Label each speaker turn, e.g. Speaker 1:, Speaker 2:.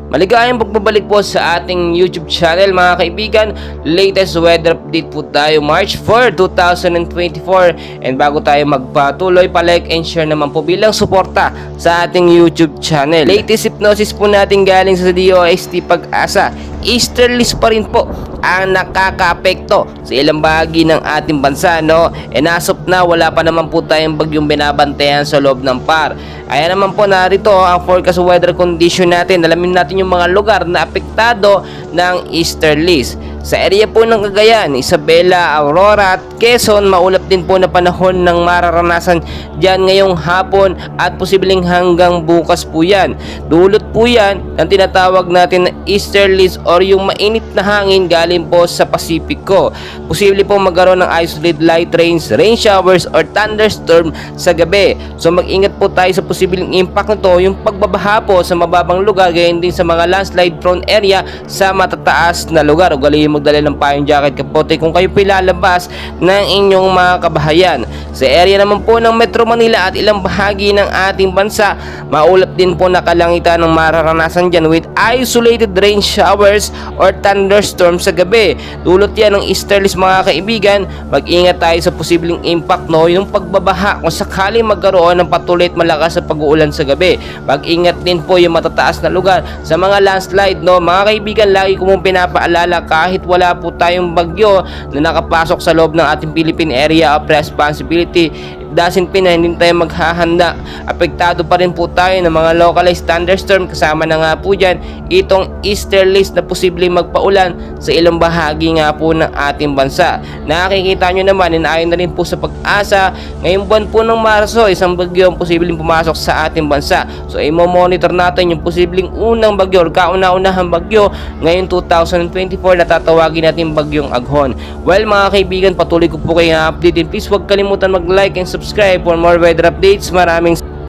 Speaker 1: Maligayang pagbabalik po sa ating YouTube channel mga kaibigan. Latest weather update po tayo March 4, 2024. And bago tayo magpatuloy, pa-like and share naman po bilang suporta sa ating YouTube channel. Latest hypnosis po natin galing sa DOST Pag-asa. Easterlies pa rin po ang nakaka-apekto sa ilang bahagi ng ating bansa, no? And as of now, wala pa naman po tayong bagyong binabantayan sa loob ng PAR. Ayan naman po, narito ang forecast weather condition natin. Alamin natin yung mga lugar na apektado ng easterlies. Sa area po ng Cagayan, Isabela, Aurora at Quezon, maulap din po na panahon ng mararanasan dyan ngayong hapon at posibleng hanggang bukas po yan. Dulot po yan ng tinatawag natin na easterlies or yung mainit na hangin galing po sa Pasipiko. Posible po magkaroon ng isolated light rains, rain showers or thunderstorm sa gabi. So mag-ingat po tayo sa posibleng impact nito, yung pagbabaha po sa mababang lugar, gayon din sa mga landslide prone area sa matataas na lugar. Ugaliin magdala ng payong jacket, kapote kung kayo pilalabas ng inyong mga kabahayan. Sa area naman po ng Metro Manila at ilang bahagi ng ating bansa, maulap din po na kalangitan ng mararanasan dyan with isolated rain showers or thunderstorm sa gabi. Dulot yan ng easterlies mga kaibigan. Mag-ingat tayo sa posibleng impact, no, yung pagbabaha kung sakaling magkaroon ng patuloy at malakas sa pag-uulan sa gabi. Mag-ingat din po yung matataas na lugar sa mga landslide, no. Mga kaibigan, lagi ko mong pinapaalala, kahit wala po tayong bagyo na nakapasok sa loob ng ating Philippine Area of Responsibility, dasin pina hindi tayo maghahanda. Apektado pa rin po tayo ng mga localized thunderstorm, kasama na nga po dyan itong easterlies na posibleng magpaulan sa ilang bahagi nga po ng ating bansa. Nakikita nyo naman, ayon na rin po sa Pag-asa, ngayong buwan po ng Marso, isang bagyo ang posibleng pumasok sa ating bansa. So i-monitor natin yung posibleng unang bagyo or kauna-unahang bagyo ngayong 2024 na tatawagin natin bagyong Aghon. Well mga kaibigan, patuloy ko po kayo update. Please huwag kalimutan mag-like and subscribe for more weather updates. Maraming